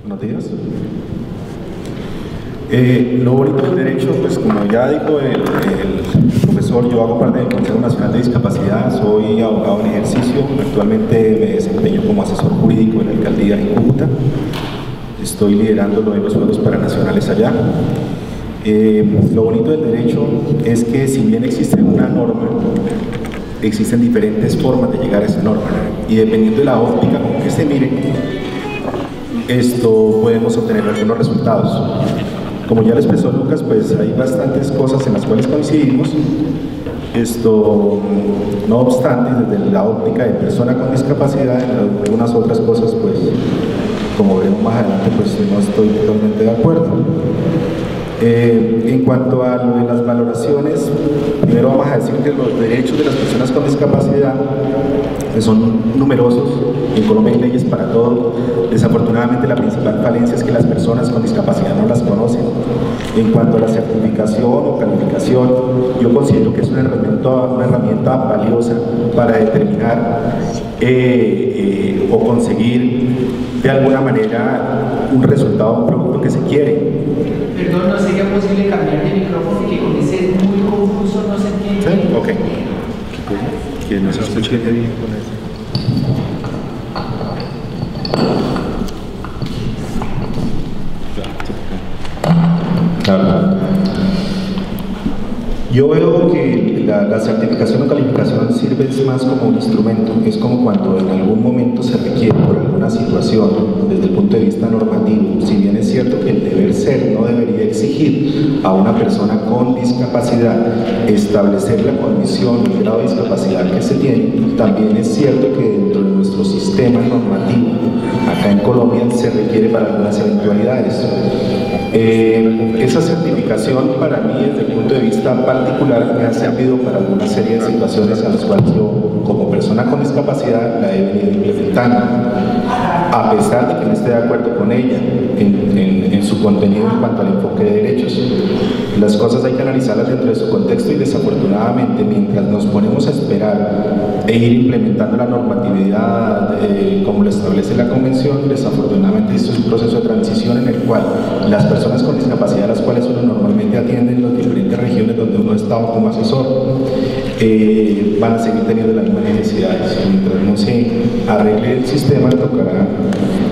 Buenos días. Lo bonito del derecho, pues como ya dijo el profesor, yo hago parte del Consejo Nacional de Discapacidad, soy abogado en ejercicio, actualmente me desempeño como asesor jurídico en la alcaldía de Cúcuta, estoy liderando lo de los Juegos Paranacionales allá. Lo bonito del derecho es que si bien existe una norma, existen diferentes formas de llegar a esa norma y dependiendo de la óptica con que se mire, podemos obtener algunos resultados. Como ya lo expresó Lucas, pues hay bastantes cosas en las cuales coincidimos. No obstante, desde la óptica de persona con discapacidad, en algunas otras cosas, pues, como veremos más adelante, pues no estoy totalmente de acuerdo. En cuanto a lo de las valoraciones, primero vamos a decir que los derechos de las personas con discapacidad pues son numerosos. En Colombia hay leyes para todo. Desafortunadamente la principal falencia es que las personas con discapacidad no las conocen. En cuanto a la certificación o calificación, yo considero que es una herramienta valiosa para determinar o conseguir de alguna manera un resultado, un producto que se quiere. Perdón, ¿no sería posible cambiar de micrófono y que con ese muy confuso no se entiende? ¿Sí? Ok. Que no se escuche bien con eso. Claro. Yo veo que la certificación o calificación sirve más como un instrumento, es como cuando en algún momento se requiere por alguna situación desde el punto de vista normativo, si bien es cierto que el deber ser no debería exigir a una persona con discapacidad establecer la condición y el grado de discapacidad que se tiene, también es cierto que dentro de nuestro sistema normativo acá en Colombia se requiere para algunas eventualidades. Esa certificación para mí desde el punto de vista particular me ha servido para una serie de situaciones a las cuales yo como persona con discapacidad la he venido implementando, a pesar de que no esté de acuerdo con ella en su contenido en cuanto al enfoque de derechos. Las cosas hay que analizarlas dentro de su contexto y desafortunadamente mientras nos ponemos a esperar e ir implementando la normatividad como lo establece la convención, desafortunadamente esto es un proceso de transición en el cual las personas con discapacidad a las cuales uno normalmente atiende en las diferentes regiones donde uno ha estado como asesor van a seguir teniendo las mismas necesidades. Mientras no se arregle el sistema, tocará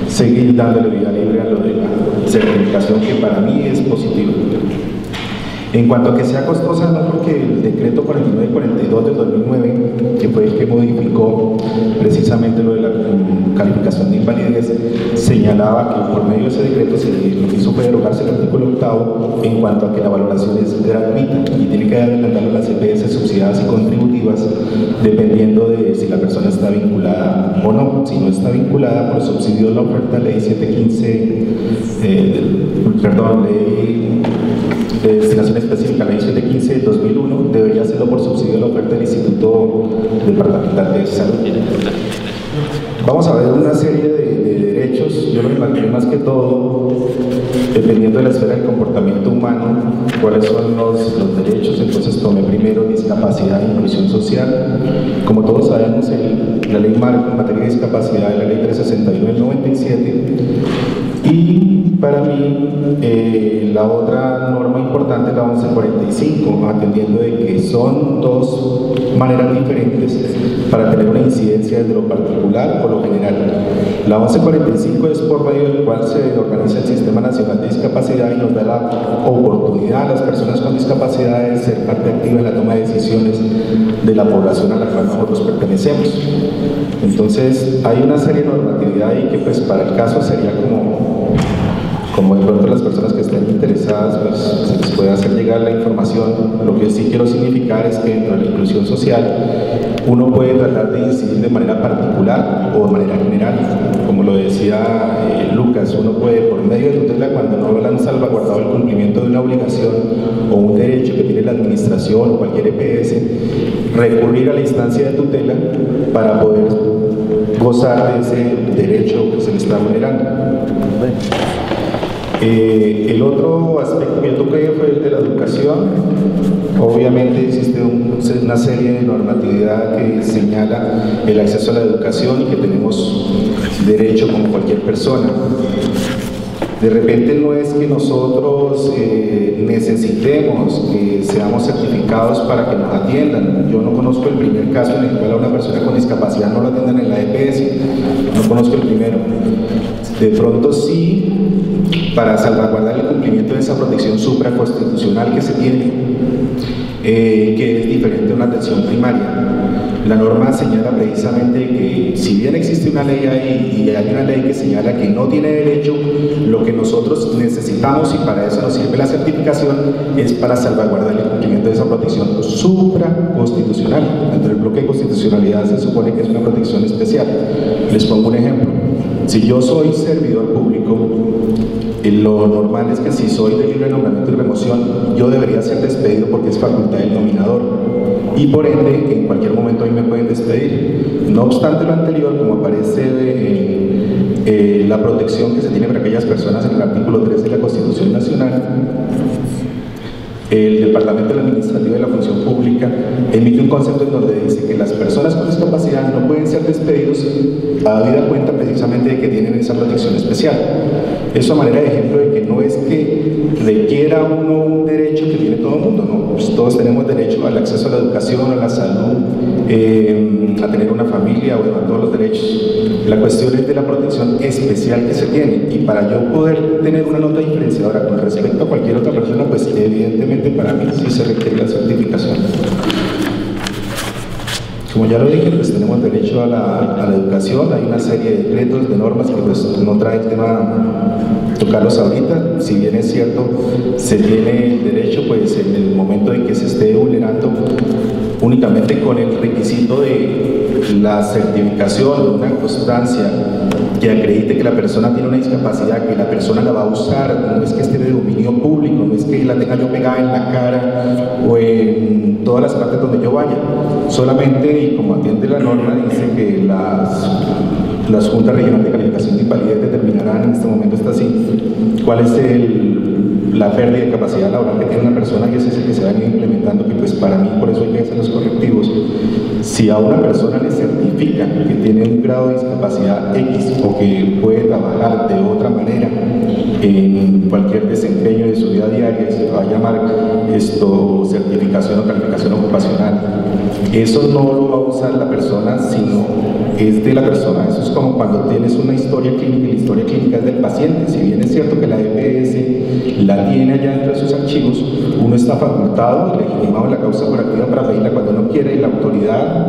seguir dándole vida libre a lo de la certificación, que para mí es positivo. En cuanto a que sea costosa, no, porque el decreto 4942 del 2009, que fue el que modificó precisamente lo de la calificación de invalidez, señalaba que por medio de ese decreto lo que hizo fue derogarse el artículo 8 en cuanto a que la valoración es gratuita y tiene que adelantarlo a las EPS subsidiadas y contributivas dependiendo de si la persona está vinculada o no. Si no está vinculada por subsidio de la oferta, ley 715, ley de destinación específica, la ley 715 del 2001, debería hacerlo por subsidio de la oferta del Instituto Departamental de Salud. Vamos a ver una serie de derechos. Yo lo imaginé más que todo, dependiendo de la esfera del comportamiento humano, cuáles son los derechos. Entonces tomé primero discapacidad e inclusión social. Como todos sabemos, la ley marco en materia de discapacidad es la ley 361 del 97. Y para mí, la otra norma importante es la 1145, atendiendo de que son dos maneras diferentes para tener una incidencia desde lo particular o lo general. La 1145 es por medio del cual se organiza el Sistema Nacional de Discapacidad y nos da la oportunidad a las personas con discapacidad de ser parte activa en la toma de decisiones de la población a la cual nosotros pertenecemos. Entonces, hay una serie de normatividad ahí que pues para el caso sería como de pronto las personas que estén interesadas pues se les puede hacer llegar la información. Lo que sí quiero significar es que dentro de la inclusión social uno puede tratar de incidir de manera particular o de manera general. Como lo decía Lucas, uno puede por medio de tutela, cuando no le han salvaguardado el cumplimiento de una obligación o un derecho que tiene la administración o cualquier EPS, recurrir a la instancia de tutela para poder gozar de ese derecho que se le está vulnerando. El otro aspecto que yo toqué fue el de la educación. Obviamente existe una serie de normatividad que señala el acceso a la educación y que tenemos derecho como cualquier persona. De repente no es que nosotros necesitemos que seamos certificados para que nos atiendan. Yo no conozco el primer caso en el cual a una persona con discapacidad no lo atiendan en la EPS, no conozco el primero. De pronto sí, para salvaguardar el cumplimiento de esa protección supraconstitucional que se tiene, que es diferente a una atención primaria. La norma señala precisamente que si bien existe una ley ahí y hay una ley que señala que no tiene derecho, lo que nosotros necesitamos, y para eso nos sirve la certificación, es para salvaguardar el cumplimiento de esa protección supraconstitucional. Dentro del bloque de constitucionalidad se supone que es una protección especial. Les pongo un ejemplo. Si yo soy servidor público, lo normal es que si soy de libre nombramiento y remoción, yo debería ser despedido porque es facultad del nominador. Y por ende, en cualquier momento a mí me pueden despedir. No obstante lo anterior, como aparece la protección que se tiene para aquellas personas en el artículo 3 de la Constitución Nacional, el Departamento de la Administrativa de la Función Pública emite un concepto en donde dice que las personas con discapacidad no pueden ser despedidos a debida cuenta precisamente de que tienen esa protección especial. Eso a manera de ejemplo de que no es que requiera uno un derecho que tiene todo el mundo, no, pues todos tenemos derecho al acceso a la educación, a la salud, a tener una familia, bueno, a todos los derechos. La cuestión es de la protección especial que se tiene, y para yo poder tener una nota diferenciadora con respecto a cualquier otra persona, pues evidentemente para mí sí se requiere la certificación. Como ya lo dije, pues tenemos derecho a la educación, hay una serie de decretos, de normas que pues no trae el tema tocarlos ahorita. Si bien es cierto, se tiene el derecho, pues en el momento en que se esté vulnerando, únicamente con el requisito de la certificación o una constancia que acredite que la persona tiene una discapacidad, que la persona la va a usar, no es que esté de dominio público, no es que la tenga yo pegada en la cara o en todas las partes donde yo vaya. Solamente, y como atiende la norma, dice que las juntas regionales de calificación de invalidez determinarán, en este momento está así, cuál es la pérdida de capacidad laboral que tiene una persona, y ese es el que se va a ir implementando, que pues para mí por eso hay que hacer los correctivos. Si a una persona le certifica que tiene un grado de discapacidad X o que puede trabajar de otra manera en cualquier desempeño de su vida diaria, se va a llamar certificación o calificación ocupacional. Eso no lo va a usar la persona, sino es de la persona. Eso es como cuando tienes una historia clínica, y la historia clínica es del paciente. Si bien es cierto que la EPS la tiene allá dentro de sus archivos, uno está facultado y legitimado en la causa coactiva para pedirla cuando uno quiere, y la autoridad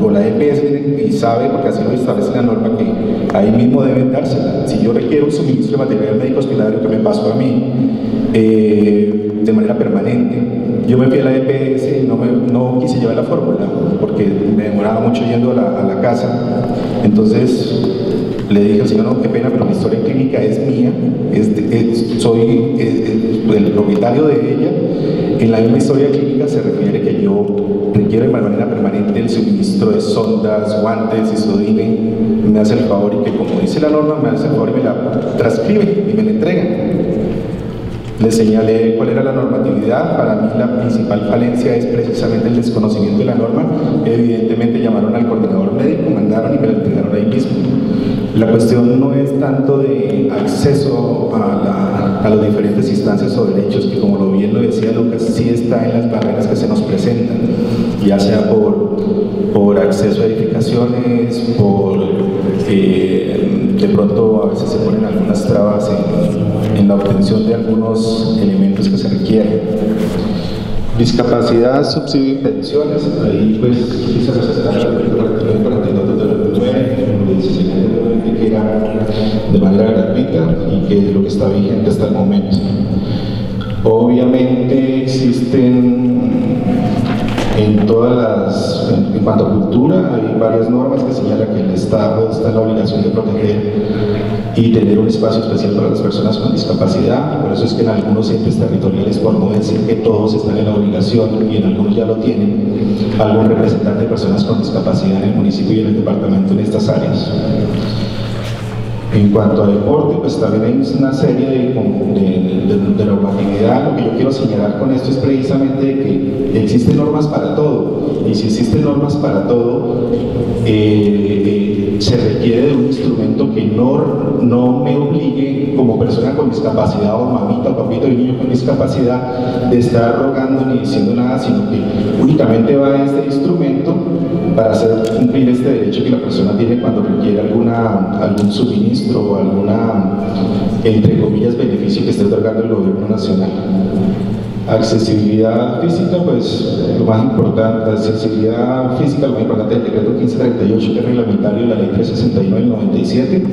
o la EPS viene y sabe, porque así lo establece la norma, que ahí mismo deben dársela. Si yo requiero un suministro de material médico hospitalario que me pasó a mí de manera permanente, yo me fui a la EPS y no quise llevar la fórmula porque me demoraba mucho yendo a la casa. Entonces le dije al señor, no, qué pena, pero mi historia clínica es mía, soy el propietario de ella. En la misma historia clínica se refiere que yo requiero de manera permanente el suministro de sondas, guantes, isodine. Me hace el favor y que, como dice la norma, me hace el favor y me la transcribe y me la entrega. Le señalé cuál era la normatividad. Para mí la principal falencia es precisamente el desconocimiento de la norma. Evidentemente llamaron al coordinador médico, mandaron y me la entregaron ahí mismo. La cuestión no es tanto de acceso a las diferentes instancias o derechos, que como bien lo decía Lucas, sí está en las barreras que se nos presentan, ya sea por acceso a edificaciones, por de pronto a veces se ponen algunas trabas en la obtención de algunos elementos que se requieren. Discapacidad, subsidio y pensiones, ahí pues quise respetar el artículo 42 de 2009, donde dice que era de manera gratuita y que es lo que está vigente hasta el momento. Obviamente existen en cuanto a cultura, hay varias normas que señalan que el Estado está en la obligación de proteger y tener un espacio especial para las personas con discapacidad. Por eso es que en algunos entes territoriales, por no decir que todos están en la obligación, y en algunos ya lo tienen, algún representante de personas con discapacidad en el municipio y en el departamento en estas áreas. En cuanto a deporte, pues también hay una serie de normatividad. Lo que yo quiero señalar con esto es precisamente que existen normas para todo, y si existen normas para todo, se requiere de un instrumento que no me obligue que como persona con discapacidad o mamita o papito de niño con discapacidad de estar rogando ni diciendo nada, sino que únicamente va a este instrumento para hacer cumplir este derecho que la persona tiene cuando requiere algún suministro o alguna, entre comillas, beneficio que esté otorgando el gobierno nacional. Accesibilidad física, pues lo más importante, accesibilidad física, lo más importante es el decreto 1538, que es reglamentario de la ley 369 del 97.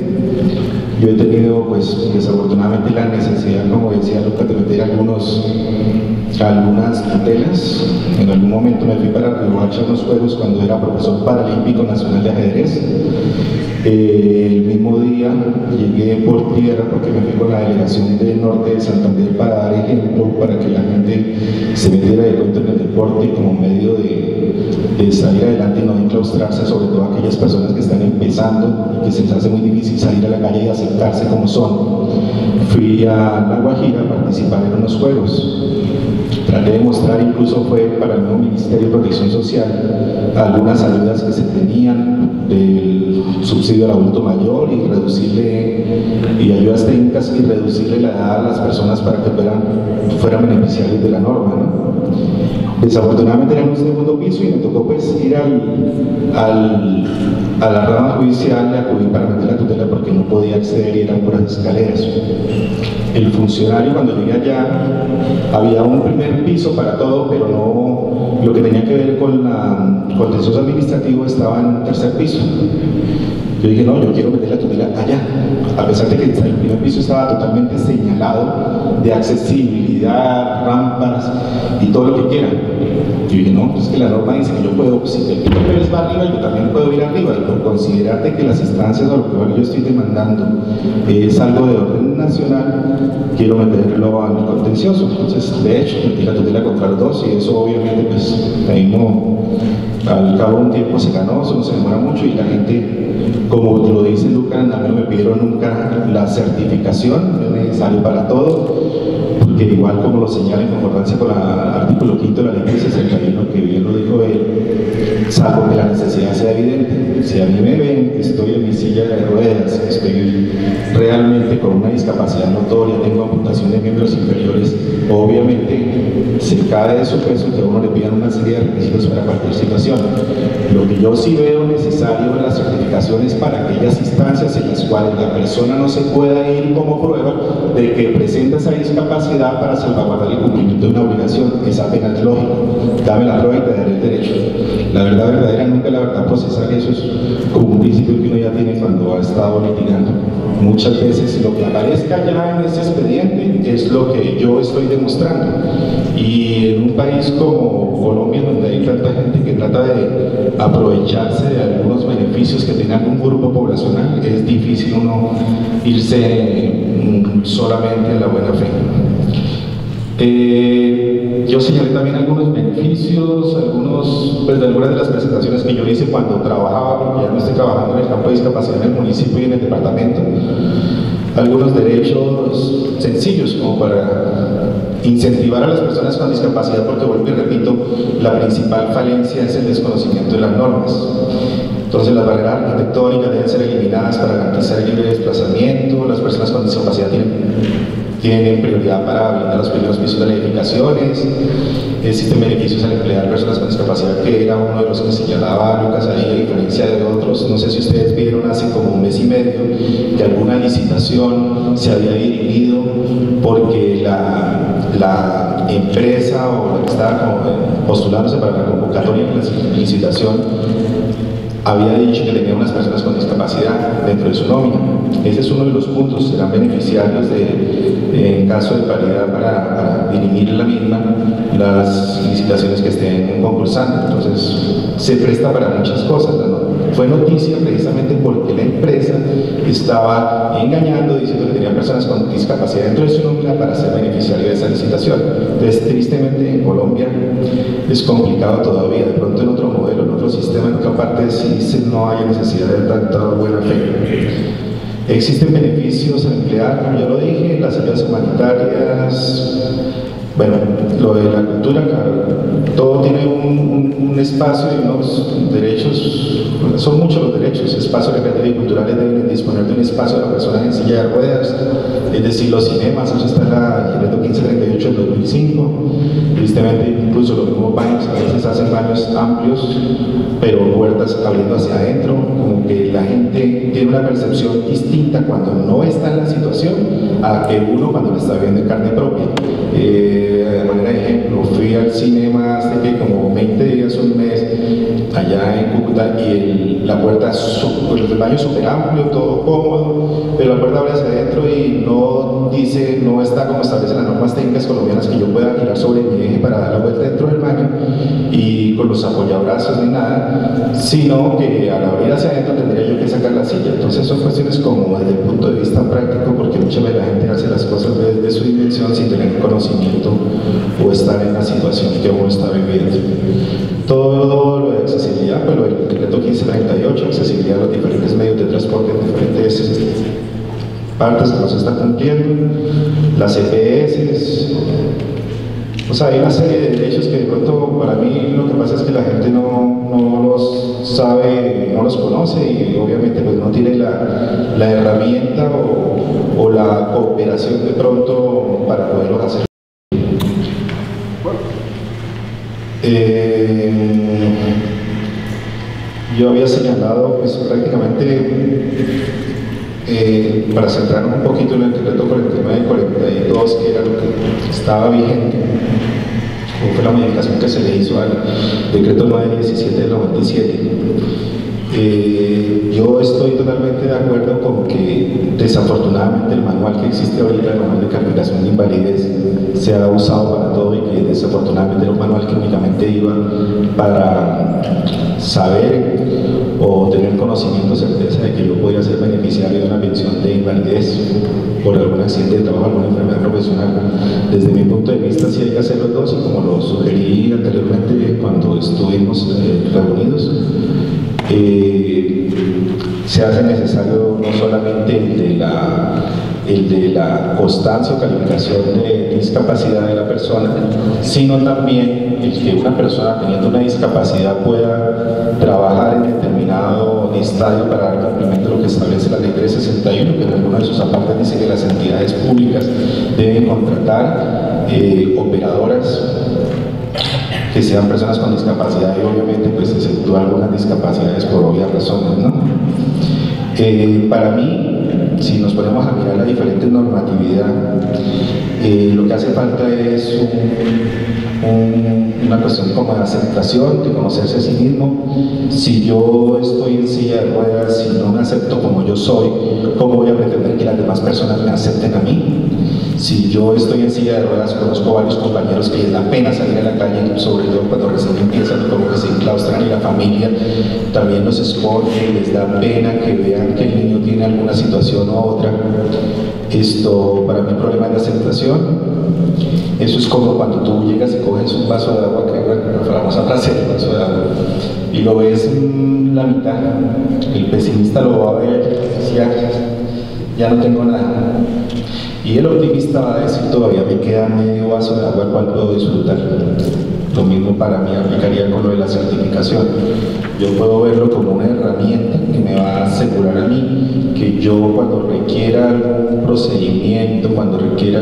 Yo he tenido, pues desafortunadamente, la necesidad, como decía Lucas, de meter algunas tutelas. En algún momento me fui para Riohacha a unos juegos cuando era profesor paralímpico nacional de ajedrez. El mismo día llegué por tierra porque me fui con la delegación del norte de Santander para dar ejemplo, para que la gente se metiera de cuenta en el deporte como medio de salir adelante y no enclaustrarse, sobre todo aquellas personas que están empezando y que se les hace muy difícil salir a la calle y aceptarse como son. Fui a La Guajira a participar en unos juegos. Traté de mostrar, incluso fue para el nuevo Ministerio de Protección Social, algunas ayudas que se tenían del subsidio al adulto mayor y ayudas técnicas y reducirle la edad a las personas para que fueran beneficiarios de la norma, ¿no? Desafortunadamente era en un segundo piso y me tocó pues ir a la rama judicial y acudir para meter la tutela porque no podía acceder y eran puras escaleras. El funcionario, cuando llegué allá, había un primer piso para todo, pero no, lo que tenía que ver con el contencioso administrativo estaba en un tercer piso. Yo dije, no, yo quiero meter la tutela allá, a pesar de que el primer piso estaba totalmente señalado de accesibilidad, rampas y todo lo que quieran. Yo dije, no, es que la norma dice que yo puedo, si el primer piso va arriba, yo también puedo ir arriba, y por considerar de que las instancias o lo que yo estoy demandando es algo de orden nacional, quiero meterlo al contencioso. Entonces, de hecho, metí la tutela contra los dos y eso obviamente, pues, ahí no, al cabo de un tiempo se ganó, eso no se demora mucho y la gente, como lo dice Lucas, a mí no me pidieron nunca la certificación, es necesario para todo, porque igual como lo señala en concordancia con el artículo 5 de la ley 61, que bien lo dijo él, salvo que la necesidad sea evidente. Si a mí me ven que estoy en mi silla de ruedas, que estoy realmente con una discapacidad notoria, tengo amputación de miembros inferiores, obviamente se cae de su peso que a uno le pidan una serie de requisitos para cualquier situación. Lo que yo sí veo necesario en las certificaciones para aquellas instancias en las cuales la persona no se pueda ir como prueba de que presenta esa discapacidad para salvaguardar el cumplimiento de una obligación, es apenas lógico. Dame la prueba y te daré el derecho. La verdad verdadera, nunca la verdad procesal, eso es como un principio que uno ya tiene cuando ha estado litigando. Muchas veces lo que aparezca ya en ese expediente es lo que yo estoy demostrando. Y en un país como Colombia, donde hay tanta gente que trata de aprovecharse de algunos beneficios que tiene algún grupo poblacional, es difícil uno irse solamente en la buena fe. Yo señalé también algunos beneficios, pues de algunas de las presentaciones que yo hice cuando trabajaba, porque ya no estoy trabajando en el campo de discapacidad en el municipio y en el departamento. Algunos derechos sencillos como para incentivar a las personas con discapacidad, porque vuelvo y repito, la principal falencia es el desconocimiento de las normas. Entonces las barreras arquitectónicas deben ser eliminadas para garantizar el libre desplazamiento. Las personas con discapacidad tienen prioridad para brindar los primeros pisos de las edificaciones. Existen beneficios al emplear personas con discapacidad, que era uno de los que señalaba Lucas ahí, a diferencia de otros. No sé si ustedes vieron hace como un mes y medio que alguna licitación se había dirigido porque la empresa o la que estaba postulándose para la convocatoria de la licitación había dicho que tenía unas personas con discapacidad dentro de su nómina. Ese es uno de los puntos, serán beneficiarios en caso de paridad para dirimir la misma las licitaciones que estén concursando. Entonces se presta para muchas cosas, ¿no? Fue noticia precisamente porque la empresa estaba engañando, diciendo que tenía personas con discapacidad dentro de su nómina para ser beneficiario de esa licitación. Entonces, tristemente, en Colombia es complicado todavía. De pronto en otro modelo, en otro sistema, en otra parte, sí no hay necesidad de tanta buena fe. Existen beneficios al emplear, como ya lo dije, las ayudas humanitarias. Bueno, lo de la cultura, todo tiene un espacio y unos derechos, son muchos los derechos, espacios recreativos y culturales deben disponer de un espacio a las personas en silla de ruedas, es decir, los cinemas, eso está en la decreto 1538 del 2005, tristemente incluso los mismos baños a veces hacen baños amplios, pero puertas abriendo hacia adentro, como que la gente tiene una percepción distinta cuando no está en la situación a que uno cuando lo está viendo en carne propia. De manera de ejemplo, fui al cinema hace que como 20 días, un mes, allá en Cúcuta, y la puerta, el baño es súper amplio, todo cómodo, pero la puerta abre hacia adentro y no dice, no está como establecen las normas técnicas colombianas que yo pueda girar sobre mi eje para dar la vuelta dentro del baño y con los apoyabrazos ni nada, sino que al abrir hacia adentro tendría yo que sacar la silla. Entonces son cuestiones como desde el punto de vista práctico, porque muchas veces la gente hace las cosas desde su dimensión sin tener conocimiento o estar en la situación que uno está viviendo. Todo lo de accesibilidad, pues lo del decreto 1538, accesibilidad a los diferentes medios de transporte en diferentes partes que no se está cumpliendo, las EPS, o sea, hay una serie de derechos que de pronto para mí lo que pasa es que la gente no los sabe, no los conoce y obviamente pues no tiene la herramienta o la cooperación de pronto para poderlos hacer. Yo había señalado pues prácticamente para centrarnos un poquito en el decreto 49 y 42, que era lo que estaba vigente, o fue la modificación que se le hizo al decreto 917 del 97. Yo estoy totalmente de acuerdo con que desafortunadamente el manual que existe ahorita, el manual de calificación de invalidez, se ha usado para todo y que desafortunadamente era un manual que únicamente iba para saber o tener conocimiento, certeza de que yo podía ser beneficiario de una pensión de invalidez por algún accidente de trabajo, alguna enfermedad profesional. Desde mi punto de vista sí hay que hacer los dos, y como lo sugerí anteriormente cuando estuvimos reunidos, se hace necesario no solamente el de la constancia o calificación de discapacidad de la persona, sino también el que una persona teniendo una discapacidad pueda trabajar en determinado estadio para dar cumplimiento a lo que establece la ley 361, que en alguno de sus apartes dice que las entidades públicas deben contratar operadoras que sean personas con discapacidad y obviamente pues exceptuar algunas discapacidades por obvias razones, ¿no? Para mí, si nos ponemos a mirar la diferente normatividad, lo que hace falta es una cuestión como de aceptación, de conocerse a sí mismo. Si yo estoy en silla de ruedas, si no me acepto como yo soy, ¿cómo voy a pretender que las demás personas me acepten a mí? Si yo estoy en silla de ruedas, conozco varios compañeros que les da pena salir a la calle, sobre todo cuando recién empiezan, como que se enclaustran y la familia también los esconde, les da pena que vean que el niño tiene alguna situación u otra. Esto, para mí, problema de aceptación. Eso es como cuando tú llegas y coges un vaso de agua, que bueno, la famosa frase del vaso de agua, y lo ves la mitad. El pesimista lo va a ver, ya no tengo nada. Y el optimista va a decir, todavía me queda medio vaso de agua, el cual puedo disfrutar. Lo mismo para mí aplicaría con lo de la certificación. Yo puedo verlo como una herramienta que me va a asegurar a mí que yo, cuando requiera algún procedimiento, cuando requiera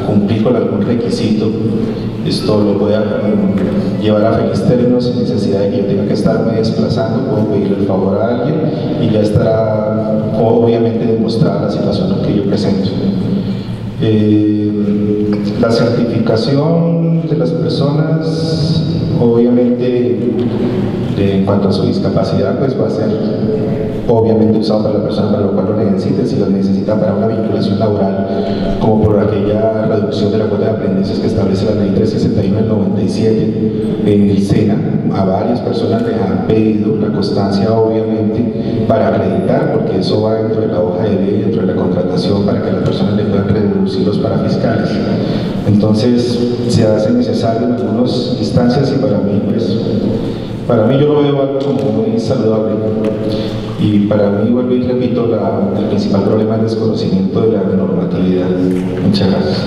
cumplir con algún requisito, esto lo pueda llevar a feliz término sin necesidad de que yo tenga que estarme desplazando. Puedo pedirle el favor a alguien y ya estará obviamente demostrada la situación que yo presento. La certificación de las personas, obviamente, en cuanto a su discapacidad, pues va a ser obviamente usado para la persona para lo cual lo necesite. Si lo necesita para una vinculación laboral, como por aquella reducción de la cuota de aprendices que establece la ley 361 del 97, en el SENA, a varias personas les han pedido la constancia, obviamente, para acreditar, porque eso va dentro de la hoja de vida, dentro de la contratación, para que las personas le puedan reducir los parafiscales. Entonces, se hace necesario en algunas instancias, y para mí yo lo veo algo como muy saludable. Y para mí, vuelvo y repito, el principal problema es el desconocimiento de la normatividad. Muchas gracias.